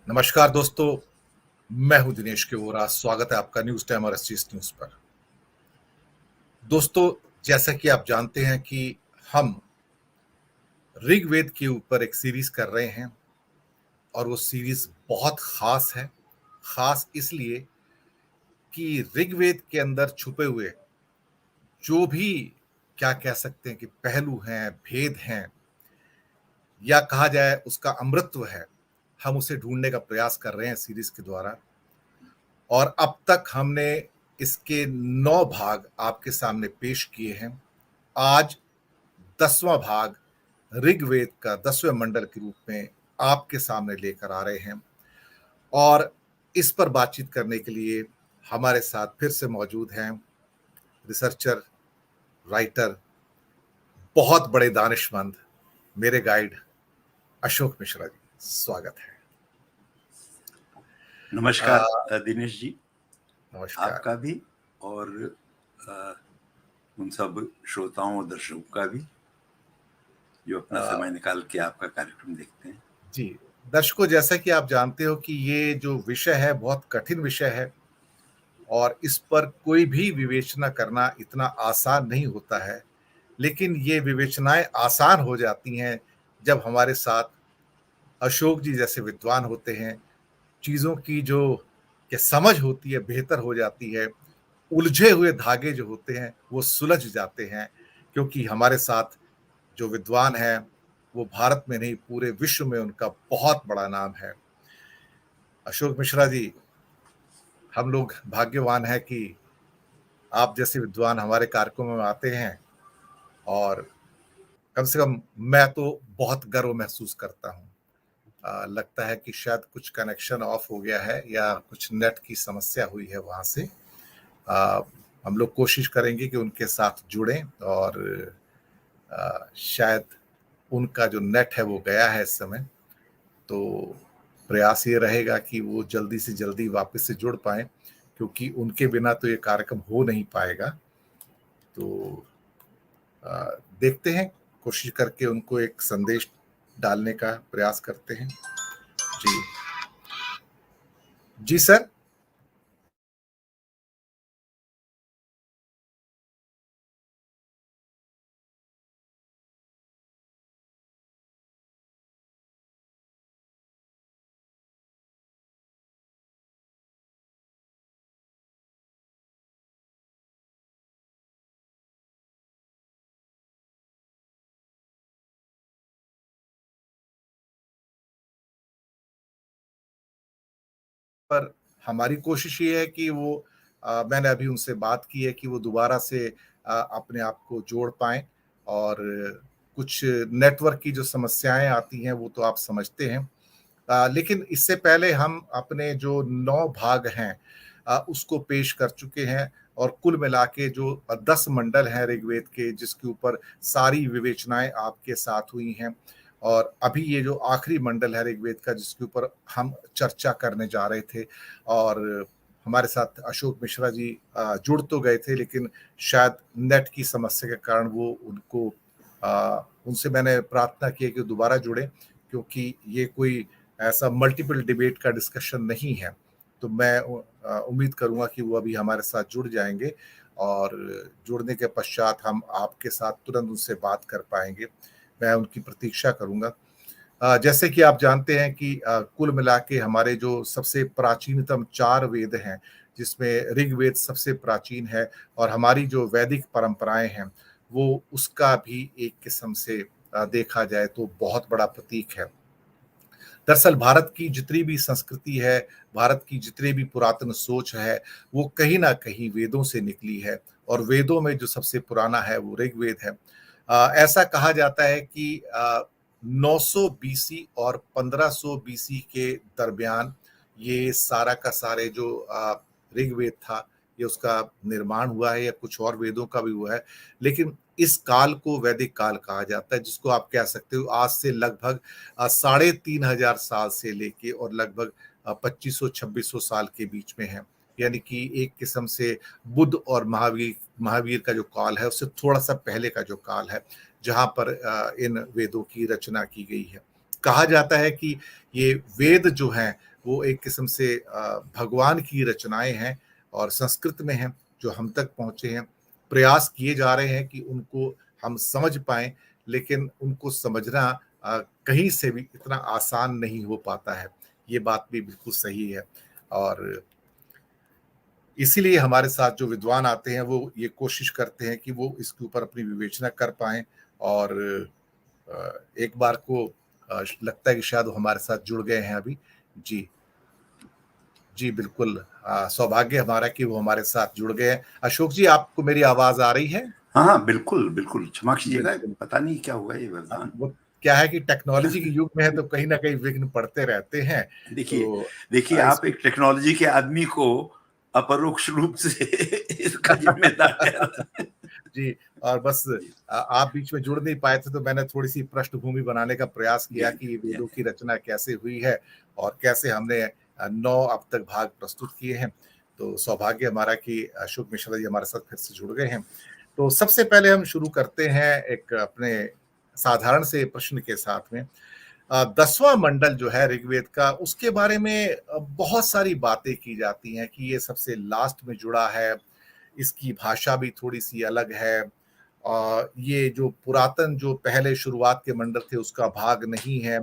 नमस्कार दोस्तों, मैं हूं दिनेश के वोरा। स्वागत है आपका न्यूज टाइम और एसटीएस न्यूज पर। दोस्तों, जैसा कि आप जानते हैं कि हम ऋग्वेद के ऊपर एक सीरीज कर रहे हैं और वो सीरीज बहुत खास है। खास इसलिए कि ऋग्वेद के अंदर छुपे हुए जो भी क्या कह सकते हैं कि पहलू हैं, भेद हैं, या कहा जाए उसका अमृतत्व है, हम उसे ढूंढने का प्रयास कर रहे हैं सीरीज के द्वारा। और अब तक हमने इसके 9 भाग आपके सामने पेश किए हैं। आज 10वां भाग ऋग्वेद का 10वें मंडल के रूप में आपके सामने लेकर आ रहे हैं। और इस पर बातचीत करने के लिए हमारे साथ फिर से मौजूद हैं रिसर्चर, राइटर, बहुत बड़े दानिशमंद, मेरे गाइड अशोक मिश्रा जी। स्वागत है। नमस्कार दिनेश जी, नमस्कार। आपका भी और उन सब श्रोताओं और दर्शकों का भी जो अपना समय निकाल के आपका कार्यक्रम देखते हैं। जी दर्शकों, जैसा कि आप जानते हो कि ये जो विषय है बहुत कठिन विषय है और इस पर कोई भी विवेचना करना इतना आसान नहीं होता है। लेकिन ये विवेचनाएं आसान हो जाती हैं जब हमारे साथ अशोक जी जैसे विद्वान होते हैं। चीज़ों की जो कि समझ होती है बेहतर हो जाती है। उलझे हुए धागे जो होते हैं वो सुलझ जाते हैं, क्योंकि हमारे साथ जो विद्वान हैं वो भारत में नहीं पूरे विश्व में उनका बहुत बड़ा नाम है। अशोक मिश्रा जी, हम लोग भाग्यवान हैं कि आप जैसे विद्वान हमारे कार्यक्रमों में आते हैं। और कम से कम मैं तो बहुत गर्व महसूस करता हूँ। लगता है कि शायद कुछ कनेक्शन ऑफ हो गया है या कुछ नेट की समस्या हुई है वहाँ से। हम लोग कोशिश करेंगे कि उनके साथ जुड़ें और शायद उनका जो नेट है वो गया है इस समय। तो प्रयास ये रहेगा कि वो जल्दी से जल्दी वापस से जुड़ पाएं, क्योंकि उनके बिना तो ये कार्यक्रम हो नहीं पाएगा। तो देखते हैं, कोशिश करके उनको एक संदेश डालने का प्रयास करते हैं। जी जी सर। पर हमारी कोशिश ये है कि वो मैंने अभी उनसे बात की है कि वो दोबारा से अपने आप को जोड़ पाएं। और कुछ नेटवर्क की जो समस्याएं आती हैं वो तो आप समझते हैं। लेकिन इससे पहले हम अपने जो 9 भाग हैं उसको पेश कर चुके हैं। और कुल मिला के जो 10 मंडल हैं ऋग्वेद के, जिसके ऊपर सारी विवेचनाएं आपके साथ हुई हैं। और अभी ये जो आखिरी मंडल है ऋग्वेद का जिसके ऊपर हम चर्चा करने जा रहे थे, और हमारे साथ अशोक मिश्रा जी जुड़ तो गए थे, लेकिन शायद नेट की समस्या के कारण वो उनको उनसे मैंने प्रार्थना की है कि दोबारा जुड़े, क्योंकि ये कोई ऐसा मल्टीपल डिबेट का डिस्कशन नहीं है। तो मैं उम्मीद करूंगा कि वो अभी हमारे साथ जुड़ जाएंगे और जुड़ने के पश्चात हम आपके साथ तुरंत उनसे बात कर पाएंगे। मैं उनकी प्रतीक्षा करूंगा। जैसे कि आप जानते हैं कि कुल मिला के हमारे जो सबसे प्राचीनतम 4 वेद हैं, जिसमें ऋग्वेद सबसे प्राचीन है और हमारी जो वैदिक परंपराएं हैं वो उसका भी एक किस्म से देखा जाए तो बहुत बड़ा प्रतीक है। दरअसल भारत की जितनी भी संस्कृति है, भारत की जितनी भी पुरातन सोच है, वो कहीं न कहीं वेदों से निकली है। और वेदों में जो सबसे पुराना है वो ऋग्वेद है। ऐसा कहा जाता है कि 900 बीसी और 1500 बीसी के दरमियान ये सारा का सारे जो ऋग्वेद था, ये उसका निर्माण हुआ है, या कुछ और वेदों का भी हुआ है। लेकिन इस काल को वैदिक काल कहा जाता है, जिसको आप कह सकते हो आज से लगभग 3,500 साल से लेके और लगभग 2500-2600 साल के बीच में है। यानी कि एक किस्म से बुद्ध और महावीर महावीर का जो काल है उससे थोड़ा सा पहले का जो काल है, जहां पर इन वेदों की रचना की गई है। कहा जाता है कि ये वेद जो हैं वो एक किस्म से भगवान की रचनाएं हैं और संस्कृत में हैं, जो हम तक पहुंचे हैं। प्रयास किए जा रहे हैं कि उनको हम समझ पाएं, लेकिन उनको समझना कहीं से भी इतना आसान नहीं हो पाता है। ये बात भी बिल्कुल सही है। और इसीलिए हमारे साथ जो विद्वान आते हैं वो ये कोशिश करते हैं कि वो इसके ऊपर अपनी विवेचना कर पाएं। और एक बार को लगता है कि शायद वो हमारे साथ जुड़ गए हैं अभी। जी, जी बिल्कुल। सौभाग्य हमारा कि वो हमारे साथ जुड़ गए हैं। अशोक जी, आपको मेरी आवाज़ आ रही है? हाँ, हाँ, बिल्कुल, बिल्कुल, क्षमा कीजिएगा, बिल्कुल। पता नहीं क्या हुआ ये व्यवधान। वो क्या है कि टेक्नोलॉजी के युग में है तो कहीं न कहीं विघ्न पड़ते रहते हैं। देखिए तो देखिए, आप इसको एक टेक्नोलॉजी के आदमी को अपरोक्ष रूप से इसका जिम्मेदार ठहरा। जी, और बस जी, आप बीच में जुड़ नहीं पाए थे, तो मैंने थोड़ी-सी पृष्ठभूमि बनाने का प्रयास जी किया हाँ, कि ये जी हाँ, वेदों की रचना कैसे हुई है और कैसे हमने 9 अब तक भाग प्रस्तुत किए हैं। तो सौभाग्य हमारा कि अशोक मिश्रा जी हमारे साथ फिर से जुड़ गए हैं। तो सबसे पहले हम शुरू करते हैं एक अपने साधारण से प्रश्न के साथ में। 10वां मंडल जो है ऋग्वेद का, उसके बारे में बहुत सारी बातें की जाती हैं कि ये सबसे लास्ट में जुड़ा है, इसकी भाषा भी थोड़ी-सी अलग है। ये जो पुरातन जो पहले शुरुआत के मंडल थे उसका भाग नहीं है।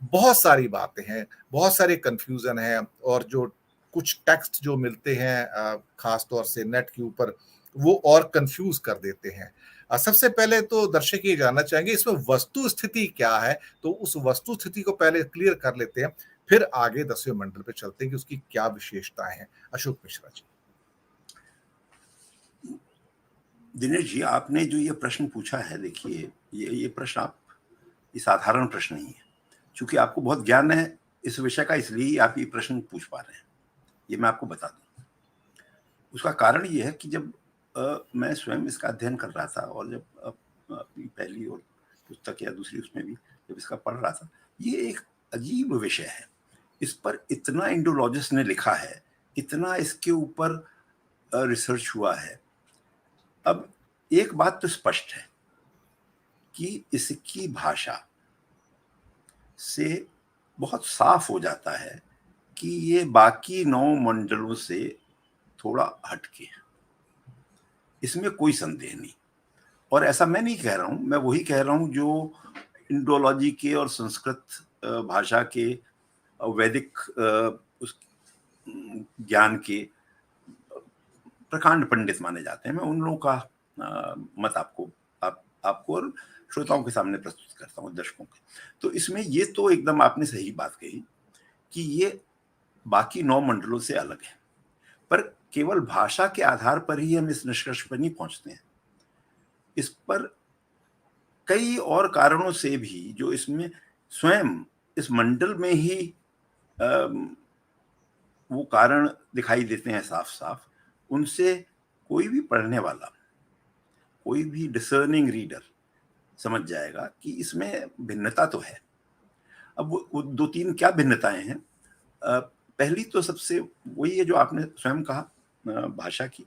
बहुत सारी बातें हैं, बहुत सारे कन्फ्यूज़न है और जो कुछ टेक्स्ट जो मिलते हैं ख़ास तौर से नेट के ऊपर, वो और कन्फ्यूज़ कर देते हैं। सबसे पहले तो दर्शक ये जानना चाहेंगे इसमें वस्तु स्थिति क्या है? तो उस वस्तु स्थिति को पहले क्लियर कर लेते हैं, फिर आगे 10वें मंडल पे चलते हैं कि उसकी क्या विशेषताएँ हैं। अशोक मिश्रा जी। दिनेश जी, आपने जो ये प्रश्न पूछा है, देखिए, ये प्रश्न आप ये साधारण प्रश्न नहीं है। चूँकि आपको बहुत ज्ञान है इस विषय का, इसलिए ही आप ये प्रश्न पूछ पा रहे हैं। ये मैं आपको बता दूँ। उसका कारण ये है कि जब मैं स्वयं इसका अध्ययन कर रहा था और जब अपनी पहली और पुस्तक या दूसरी उसमें भी जब इसका पढ़ रहा था, ये एक अजीब विषय है। इस पर इतना इंडोलॉजिस्ट ने लिखा है, इतना इसके ऊपर रिसर्च हुआ है। अब एक बात तो स्पष्ट है कि इसकी भाषा से बहुत साफ हो जाता है कि ये बाकी 9 मंडलों से थोड़ा हटके है। इसमें कोई संदेह नहीं। और ऐसा मैं नहीं कह रहा हूँ, मैं वही कह रहा हूँ जो इंडोलॉजी के और संस्कृत भाषा के वैदिक उस ज्ञान के प्रकांड पंडित माने जाते हैं। मैं उन लोगों का मत आपको और श्रोताओं के सामने प्रस्तुत करता हूँ, दर्शकों के। तो इसमें ये तो एकदम आपने सही बात कही कि ये बाकी 9 मंडलों से अलग है, पर केवल भाषा के आधार पर ही हम इस निष्कर्ष पर नहीं पहुंचते हैं। इस पर कई और कारणों से भी, जो इसमें स्वयं इस मंडल में ही वो कारण दिखाई देते हैं साफ-साफ, उनसे कोई भी पढ़ने वाला, कोई भी डिसर्निंग रीडर समझ जाएगा कि इसमें भिन्नता तो है। अब वो 2-3 क्या भिन्नताएँ हैं? पहली तो सबसे वही है जो आपने स्वयं कहा, भाषा की।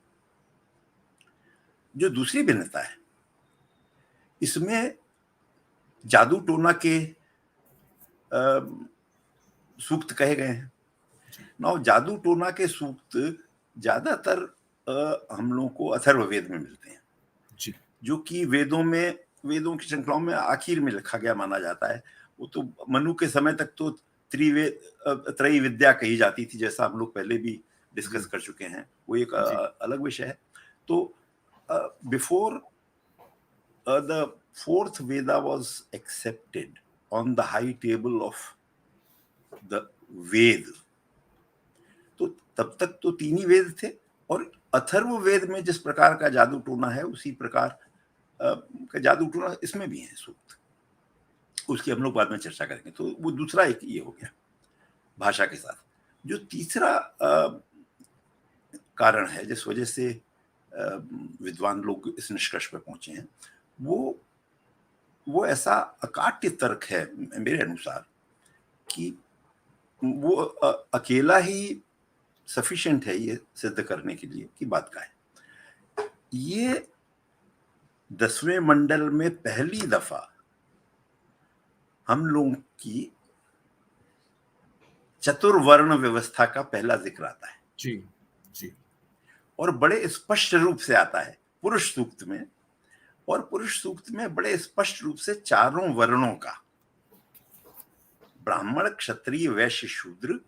जो दूसरी भिन्नता है, इसमें जादू टोना के सूक्त कहे गए हैं। जी, नाउ जादू टोना के सूक्त ज़्यादातर हम लोगों को अथर्ववेद में मिलते हैं, जी, जो कि वेदों की श्रृंखलाओं में आखिर में लिखा गया माना जाता है। वो तो मनु के समय तक तो त्रयी विद्या कही जाती थी, जैसा हम लोग पहले भी डिस्कस जी, कर चुके हैं। वो एक जी, अलग विषय है। तो before the fourth Veda was accepted on the high table of the वेद, तो तब तक तो 3 ही वेद थे, और अथर्व वेद में जिस प्रकार का जादू टोना है, उसी प्रकार का जादू टोना इसमें भी है सूक्त। उसकी हम लोग बाद में चर्चा करेंगे। तो वो दूसरा एक ये हो गया भाषा के साथ। जो तीसरा कारण है जिस वजह से विद्वान लोग इस निष्कर्ष पे पहुंचे हैं, वो ऐसा अकाट्य तर्क है मेरे अनुसार कि वो अकेला ही सफिशिएंट है ये सिद्ध करने के लिए कि बात का है। ये 10वें मंडल में पहली दफा हम लोगों की चतुर्वर्ण व्यवस्था का पहला जिक्र आता है। जी जी। और बड़े स्पष्ट रूप से आता है पुरुष सूक्त में, और पुरुष सूक्त में बड़े स्पष्ट रूप से चारों वर्णों का, ब्राह्मण, क्षत्रिय, वैश्य, शूद्र,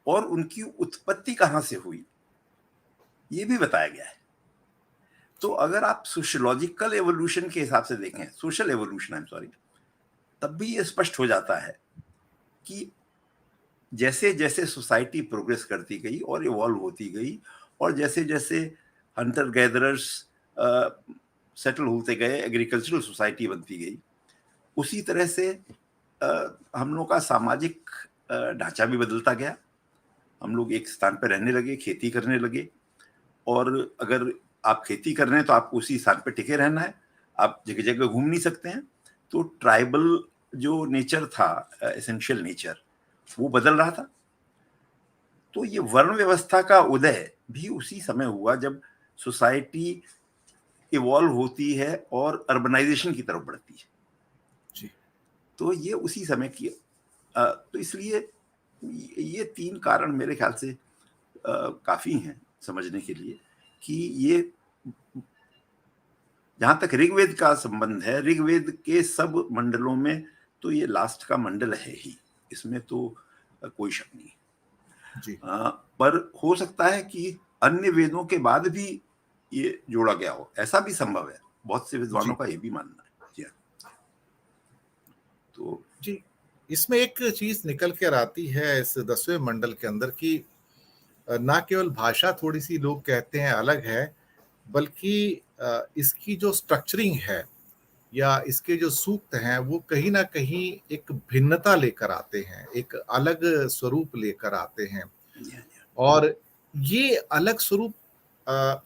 और उनकी उत्पत्ति कहां से हुई ये भी बताया गया है। तो अगर आप सोशियोलॉजिकल एवोल्यूशन के हिसाब से देखें, social evolution, I am sorry, तब भी ये स्पष्ट हो जाता है कि जैसे जैसे सोसाइटी प्रोग्रेस करती गई और इवॉल्व होती गई, और जैसे जैसे हंटर गैदरर्स सेटल होते गए, एग्रीकल्चरल सोसाइटी बनती गई, उसी तरह से हम लोग का सामाजिक ढांचा भी बदलता गया। हम लोग एक स्थान पर रहने लगे, खेती करने लगे, और अगर आप खेती कर रहे हैं तो आपको उसी स्थान पर टिके रहना है, आप जगह जगह घूम नहीं सकते हैं। तो ट्राइबल जो नेचर था, एसेंशियल नेचर, वो बदल रहा था। तो ये वर्ण व्यवस्था का उदय भी उसी समय हुआ जब सोसाइटी इवॉल्व होती है और अर्बनाइजेशन की तरफ बढ़ती है। जी। तो ये उसी समय की तो इसलिए ये तीन कारण मेरे ख्याल से काफी हैं समझने के लिए कि ये, जहां तक ऋग्वेद का संबंध है, ऋग्वेद के सब मंडलों में तो ये लास्ट का मंडल है ही, इसमें तो कोई शक नहीं। जी। पर हो सकता है कि अन्य वेदों के बाद भी ये जोड़ा गया हो, ऐसा भी संभव है, बहुत से विद्वानों जी। का ये भी मानना है। जी हाँ। तो जी, इसमें एक चीज निकल कर आती है इस 10वें मंडल के अंदर कि ना केवल भाषा थोड़ी सी लोग कहते हैं अलग है, बल्कि इसकी जो स्ट्रक्चरिंग है या इसके जो सूक्त हैं वो कहीं ना कहीं एक भिन्नता लेकर आते हैं, एक अलग स्वरूप लेकर आते हैं। जी हाँ, और ये अलग स्वरूप अ,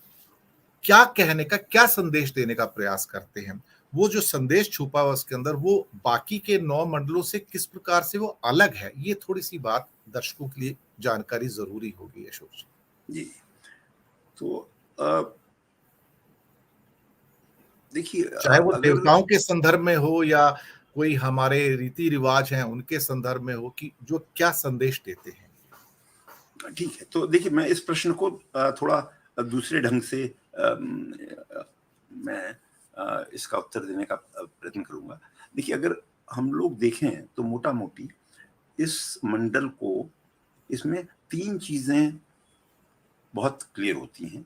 क्या कहने का, क्या संदेश देने का प्रयास करते हैं, वो जो संदेश छुपा हुआ उसके अंदर वो बाकी के 9 मंडलों से किस प्रकार से वो अलग है, ये थोड़ी सी बात दर्शकों के लिए जानकारी जरूरी होगी अशोक जी। जी। तो देखिए, चाहे वो अगर देवताओं के संदर्भ में हो या कोई हमारे रीति रिवाज हैं उनके संदर्भ में हो, कि जो क्या संदेश देते हैं। ठीक है, तो देखिए मैं इस प्रश्न को थोड़ा दूसरे ढंग से मैं इसका उत्तर देने का प्रयत्न करूंगा। देखिए, अगर हम लोग देखें तो मोटा मोटी इस मंडल को, इसमें तीन चीजें बहुत क्लियर होती हैं,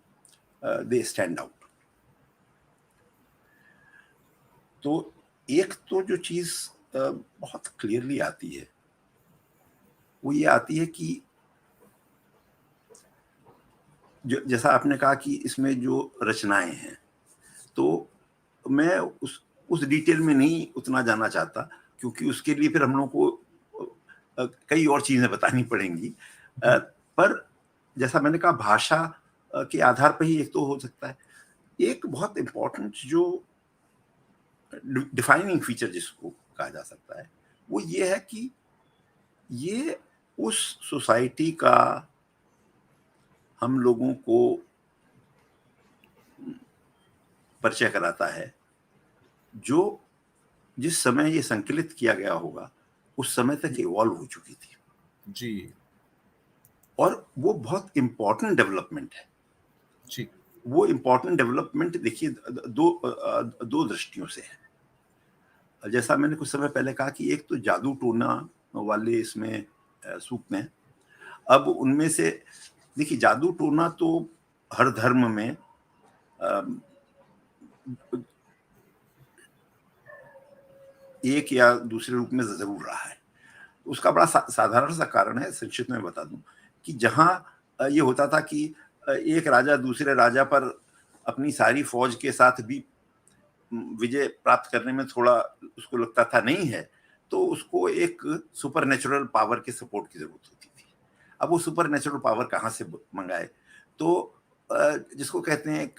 दे स्टैंड आउट। तो एक तो जो चीज बहुत क्लियरली आती है वो ये आती है कि जो, जैसा आपने कहा कि इसमें जो रचनाएं हैं, तो मैं उस डिटेल में नहीं उतना जाना चाहता, क्योंकि उसके लिए फिर हम लोग को कई और चीजें बतानी पड़ेंगी। पर जैसा मैंने कहा, भाषा के आधार पर ही एक तो हो सकता है। एक बहुत इंपॉर्टेंट जो डिफाइनिंग फीचर जिसको कहा जा सकता है वो ये है कि ये उस सोसाइटी का हम लोगों को परिचय कराता है जो जिस समय ये संकलित किया गया होगा उस समय तक इवॉल्व हो चुकी थी। जी और वो बहुत इंपॉर्टेंट डेवलपमेंट है। जी। वो इंपॉर्टेंट डेवलपमेंट देखिए दो दृष्टियों से है। जैसा मैंने कुछ समय पहले कहा कि एक तो जादू टोना वाले इसमें सूक्त हैं। अब उनमें से देखिए, जादू टोना तो हर धर्म में एक या दूसरे रूप में जरूर रहा है। उसका बड़ा साधारण सा कारण है, संक्षिप्त में बता दूं कि जहां ये होता था कि एक राजा दूसरे राजा पर अपनी सारी फौज के साथ भी विजय प्राप्त करने में थोड़ा उसको लगता था नहीं है, तो उसको एक सुपर नेचुरल पावर के सपोर्ट की जरूरत होती थी। अब वो सुपर नेचुरल पावर कहाँ से मंगाए? तो जिसको कहते हैं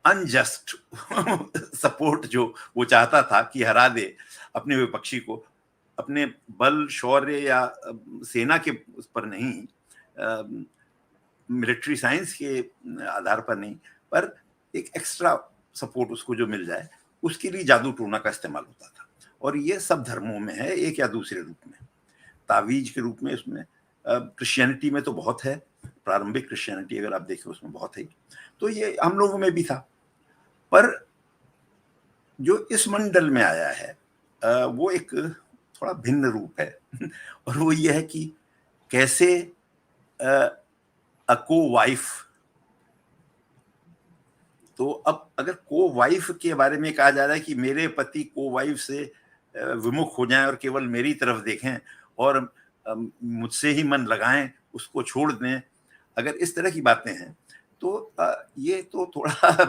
अनजस्ट सपोर्ट, जो वो चाहता था कि हरा दे अपने विपक्षी को, अपने बल शौर्य या सेना के उस पर नहीं, मिलिट्री साइंस के आधार पर नहीं, पर एक एक्स्ट्रा सपोर्ट उसको जो मिल जाए, उसके लिए जादू टोना का इस्तेमाल होता था। और ये सब धर्मों में है, एक या दूसरे रूप में। तावीज के रूप में उसमें क्रिश्चियनिटी में तो बहुत है, प्रारंभिक क्रिश्चियनिटी अगर आप देखें उसमें बहुत है, तो ये हम लोगों में भी था। पर जो इस मंडल में आया है वो एक थोड़ा भिन्न रूप है और वो ये है कि कैसे को वाइफ, तो अब अगर को वाइफ के बारे में कहा जा रहा है कि मेरे पति को वाइफ से विमुख हो जाएं और केवल मेरी तरफ देखें और मुझसे ही मन लगाएं, उसको छोड़ दें, अगर इस तरह की बातें हैं तो ये तो थोड़ा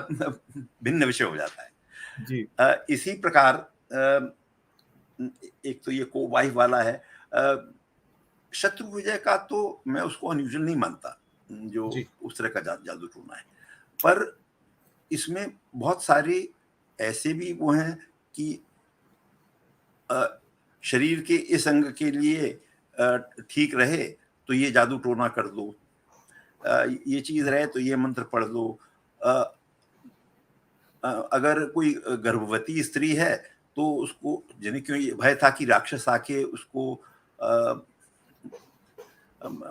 भिन्न विषय हो जाता है जी। इसी प्रकार एक तो ये को वाइफ वाला है। शत्रु विजय का तो मैं उसको अनयूजुअल नहीं मानता जो जी। उस तरह का जादू टोना है, पर इसमें बहुत सारे ऐसे भी वो हैं कि शरीर के इस अंग के लिए ठीक रहे तो ये जादू टोना कर दो, ये चीज रहे तो ये मंत्र पढ़ दो, अगर कोई गर्भवती स्त्री है तो उसको, जिन्हें क्यों ये भय था कि राक्षस आके उसको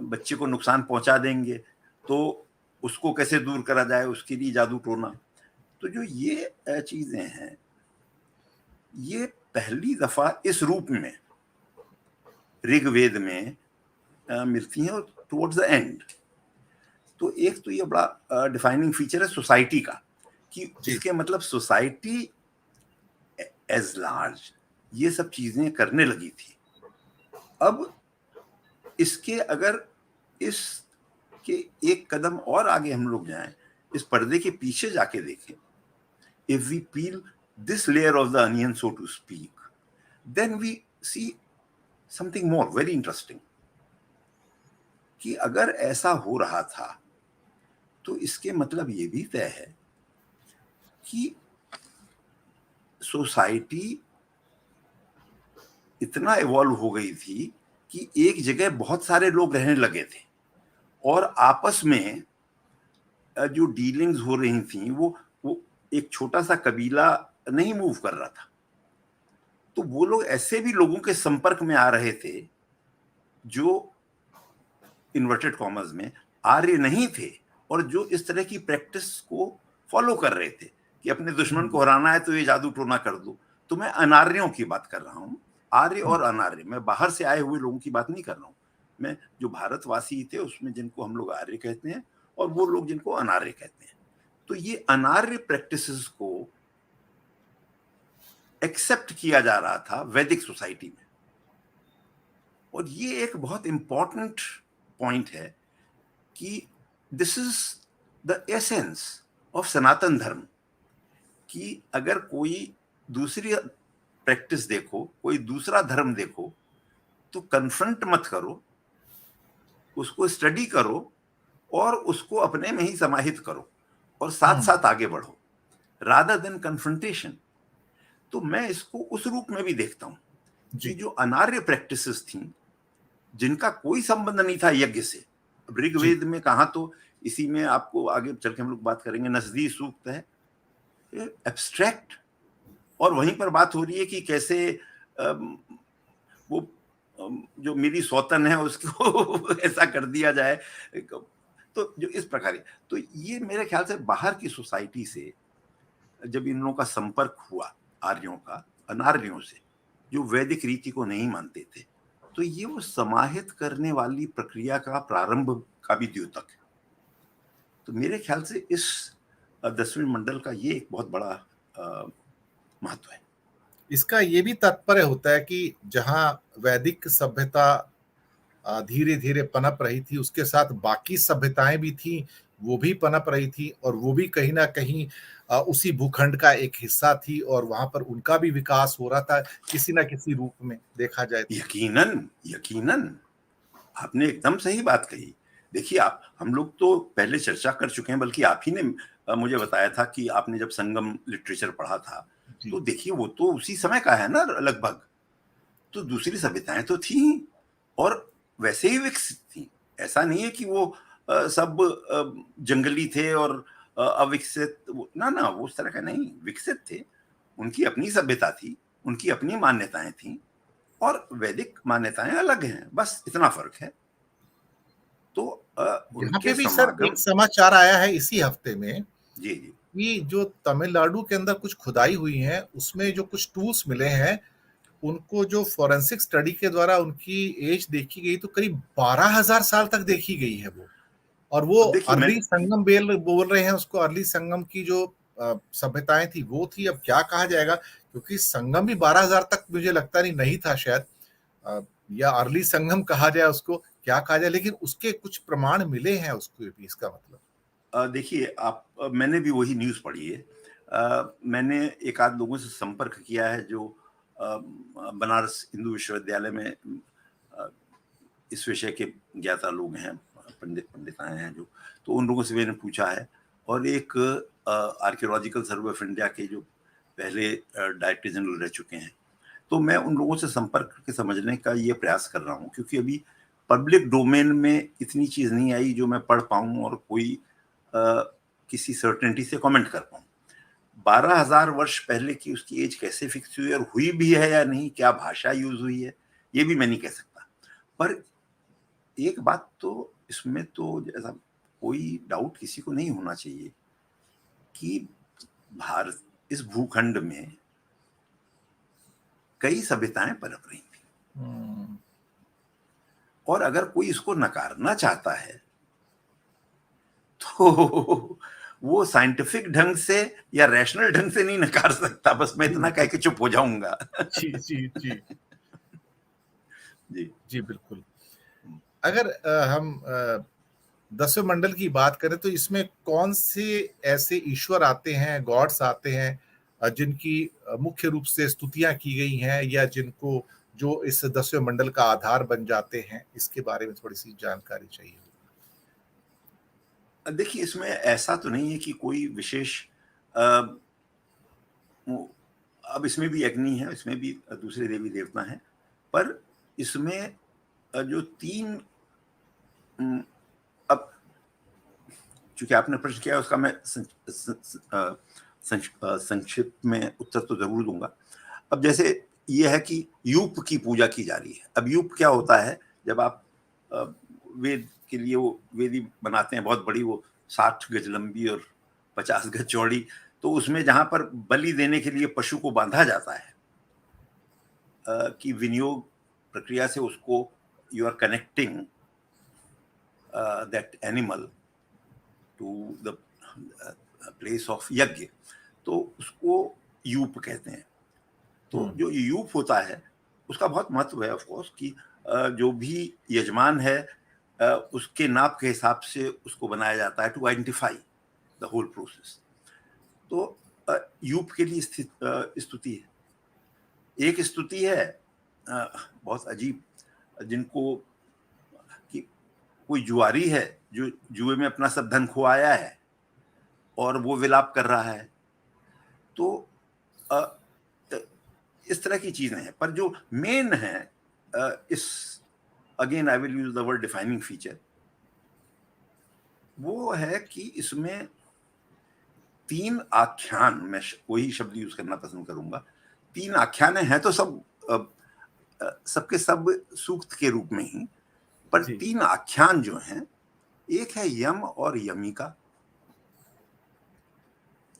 बच्चे को नुकसान पहुंचा देंगे, तो उसको कैसे दूर करा जाए, उसके लिए जादू टोना। तो जो ये चीजें हैं ये पहली दफा इस रूप में ऋग्वेद में मिलती हैं और टुवर्ड्स द एंड। तो एक तो ये बड़ा डिफाइनिंग फीचर है सोसाइटी का कि इसके मतलब सोसाइटी एज लार्ज ये सब चीजें करने लगी थी। अब इसके अगर इसके एक कदम और आगे हम लोग जाएं, इस पर्दे के पीछे जाके देखें, if we peel this layer of the onion, so to speak, then we see something more very interesting कि अगर ऐसा हो रहा था तो इसके मतलब ये भी तय है कि सोसाइटी इतना इवॉल्व हो गई थी कि एक जगह बहुत सारे लोग रहने लगे थे और आपस में जो डीलिंग्स हो रही थी वो एक छोटा सा कबीला नहीं मूव कर रहा था, तो वो लोग ऐसे भी लोगों के संपर्क में आ रहे थे जो इन्वर्टेड कॉमर्स में आर्य नहीं थे और जो इस तरह की प्रैक्टिस को फॉलो कर रहे थे कि अपने दुश्मन को हराना है तो ये जादू टोना कर दो। तो मैं अनार्यों की बात कर रहा हूं, आर्य और अनार्य, मैं बाहर से आए हुए लोगों की बात नहीं कर रहा हूं, मैं जो भारतवासी थे उसमें जिनको हम लोग आर्य कहते हैं और वो लोग जिनको अनार्य कहते हैं। तो ये अनार्य प्रैक्टिसेस को एक्सेप्ट किया जा रहा था वैदिक सोसाइटी में, और ये एक बहुत इंपॉर्टेंट पॉइंट है कि this is the essence of Sanatan Dharma कि अगर कोई दूसरी प्रैक्टिस देखो, कोई दूसरा धर्म देखो, तो कन्फ्रंट मत करो, उसको स्टडी करो और उसको अपने में ही समाहित करो और साथ साथ आगे बढ़ो, रादर देन कन्फ्रंटेशन। तो मैं इसको उस रूप में भी देखता हूं कि जो अनार्य प्रैक्टिसेस थी जिनका कोई संबंध नहीं था यज्ञ से, ऋग्वेद में कहा तो इसी में आपको आगे चल के हम लोग बात करेंगे, नजदीक सूक्त है एब्स्ट्रैक्ट, और वहीं पर बात हो रही है कि कैसे वो जो मेरी सौतन है उसको ऐसा कर दिया जाए, तो जो इस प्रकार, तो ये मेरे ख्याल से बाहर की सोसाइटी से जब इन लोगों का संपर्क हुआ आर्यों का अनार्यों से जो वैदिक रीति को नहीं मानते थे, तो ये वो समाहित करने वाली प्रक्रिया का प्रारंभ का भी द्योतक है। तो मेरे ख्याल से इस 10वें मंडल का ये एक बहुत बड़ा महत्व है। इसका ये भी तात्पर्य होता है कि जहां वैदिक सभ्यता धीरे धीरे पनप रही थी, उसके साथ बाकी सभ्यताएं भी थी, वो भी पनप रही थी और वो भी कहीं ना कहीं उसी भूखंड का एक हिस्सा थी और वहां पर उनका भी विकास हो रहा था किसी ना किसी रूप में देखा जाए तो। यकीनन यकीनन आपने एकदम सही बात कही। देखिए आप, हम लोग तो पहले चर्चा कर चुके हैं, बल्कि आप ही ने मुझे बताया था कि आपने जब संगम लिटरेचर पढ़ा था, तो देखिए वो तो उसी समय का है ना लगभग, तो दूसरी सभ्यताएं तो थी और वैसे ही विकसित थी। ऐसा नहीं है कि वो सब जंगली थे और अविकसित, ना ना, वो उस तरह का नहीं, विकसित थे, उनकी अपनी सभ्यता थी, उनकी अपनी मान्यताएं थी, और वैदिक मान्यताएं अलग हैं, बस इतना फर्क है। तो यहाँ उनके पे भी सर समागम। एक समाचार आया है इसी हफ्ते में जी जी। कि जो तमिलनाडु के अंदर कुछ खुदाई हुई है, उसमें जो कुछ टूल्स मिले हैं, उनको जो फोरेंसिक स्टडी के द्वारा उनकी एज देखी गई तो करीब 12,000 साल तक देखी गई है वो। और वो अब देखिए मैं। अर्ली संगम बेल बोल रहे हैं उसको, अर्ली संगम की जो सभ्यताएं थी वो थी। अब क्या कहा जाएगा, क्योंकि संगम भी 12,000 तक मुझे लगता नहीं था शायद, या अर्ली संगम कहा जाए उसको, क्या कहा जाए, लेकिन उसके कुछ प्रमाण मिले हैं उसको भी, इसका मतलब। देखिए आप, मैंने भी वही न्यूज़ पढ़ी है। मैंने एक आध लोगों से संपर्क किया है जो बनारस हिंदू विश्वविद्यालय में इस विषय के ज्ञाता लोग हैं, पंडिताएं हैं जो, तो उन लोगों से मैंने पूछा है। और एक आर्कियोलॉजिकल सर्वे ऑफ इंडिया के जो पहले डायरेक्टर जनरल रह चुके हैं, तो मैं उन लोगों से संपर्क करके समझने का ये प्रयास कर रहा हूँ, क्योंकि अभी पब्लिक डोमेन में इतनी चीज नहीं आई जो मैं पढ़ पाऊँ और कोई किसी सर्टेनिटी से कमेंट कर पाऊँ। 12,000 वर्ष पहले की उसकी एज कैसे फिक्स हुई और हुई भी है या नहीं, क्या भाषा यूज हुई है, ये भी मैं नहीं कह सकता। पर एक बात तो इसमें तो जैसा कोई डाउट किसी को नहीं होना चाहिए कि भारत, इस भूखंड में कई सभ्यताएं पनप रही थी। और अगर कोई इसको नकारना चाहता है तो वो साइंटिफिक ढंग से या रैशनल ढंग से नहीं नकार सकता। बस मैं इतना कह के चुप हो जाऊंगा। जी जी जी जी। जी बिल्कुल। अगर हम दसवें मंडल की बात करें तो इसमें कौन से ऐसे ईश्वर आते हैं, गॉड्स आते हैं, जिनकी मुख्य रूप से स्तुतियां की गई हैं, या जिनको जो इस दसवें मंडल का आधार बन जाते हैं, इसके बारे में थोड़ी सी जानकारी चाहिए। देखिए इसमें ऐसा तो नहीं है कि कोई विशेष अ, अब इसमें भी अग्नि है, इसमें भी दूसरे देवी देवता हैं, पर इसमें जो तीन, अब चूंकि आपने प्रश्न किया उसका मैं संक्षिप्त में उत्तर तो जरूर दूंगा। अब जैसे ये है कि यूप की पूजा की जा रही है। अब यूप क्या होता है, जब आप वेद के लिए वो वेदी बनाते हैं बहुत बड़ी, वो 60 गज लंबी और 50 गज चौड़ी, तो उसमें जहां पर बलि देने के लिए पशु को बांधा जाता है, कि विनियोग प्रक्रिया से उसको you are connecting that animal to the place of yajna, तो उसको यूप कहते हैं। तो जो यूप होता है उसका बहुत महत्व है ऑफ कोर्स, कि जो भी यजमान है उसके नाप के हिसाब से उसको बनाया जाता है to identify the whole process. तो यूप के लिए स्थित स्तुति है। एक स्तुति है बहुत अजीब, जिनको कि कोई जुआरी है जो जुए में अपना सब धन खोआया है और वो विलाप कर रहा है। तो इस तरह की चीजें हैं, पर जो मेन है इस, again I will use the word defining feature, वो है कि इसमें तीन आख्यान, मैं वही शब्द यूज करना पसंद करूंगा, तीन आख्यान हैं तो सब सबके सब सूक्त के रूप में ही, पर जी तीन आख्यान जो हैं, एक है यम और यमिका,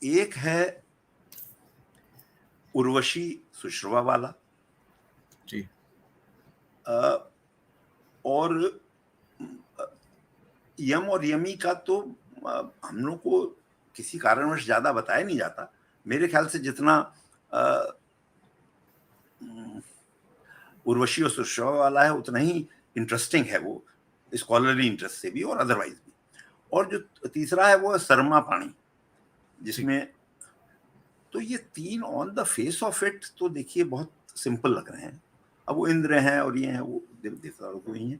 एक है उर्वशी सुश्रवा वाला, जी और यम और यमी का तो हम लोग को किसी कारणवश ज्यादा बताया नहीं जाता। मेरे ख्याल से जितना उर्वशी और सुश्रवा वाला है उतना ही इंटरेस्टिंग है वो, स्कॉलरली इंटरेस्ट से भी और अदरवाइज भी। और जो तीसरा है वो है शर्मा पाणी, जी जिसमें, तो ये तीन on the face of it तो देखिए बहुत सिंपल लग रहे हैं। अब वो इंद्र हैं और ये हैं, वो देवता लोग ही हैं।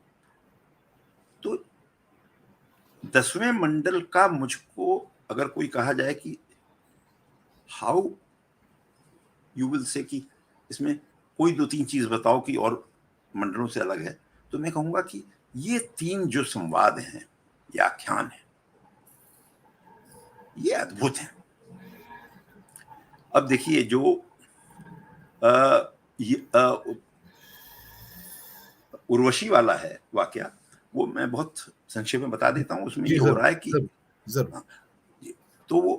तो दसवें मंडल का मुझको अगर कोई कहा जाए कि हाउ यू विल से कि इसमें कोई दो तीन चीज बताओ कि और मंडलों से अलग है, तो मैं कहूंगा कि ये तीन जो संवाद हैं, ये आख्यान है, ये अद्भुत है। अब देखिए जो उर्वशी वाला है वाकया, वो मैं बहुत संक्षेप में बता देता हूँ। उसमें जी, ये हो रहा है कि जरूर जरूर। हाँ, तो वो